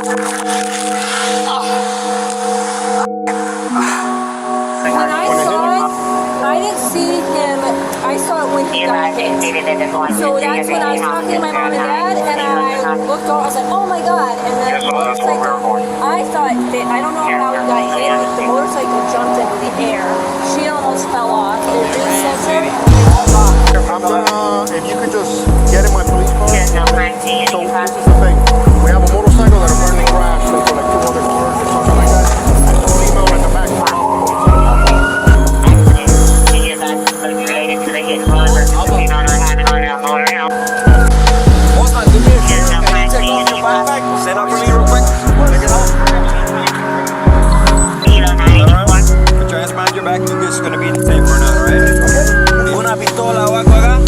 When I saw it, I didn't see him. I saw it when he got hit. So that's when I was talking to my mom and dad, and I looked over. I was like, "Oh my god!" And then the motorcycle. I thought that I don't know how he got hit, but the motorcycle jumped into the air. She almost fell off. It was really sensitive. I'm gonna, if you could just get in my police car. So this is the thing. We have a motorcycle that apparently crashed into like 2 other cars or something like that. I saw an email in the back of the Osman, do me a favor. Can you take off your backpack? Set up for me real quick. Take it off. Alright. Put your hands behind your back. You're just gonna be in the tape for now, alright? Okay. Una pistola o algo acá.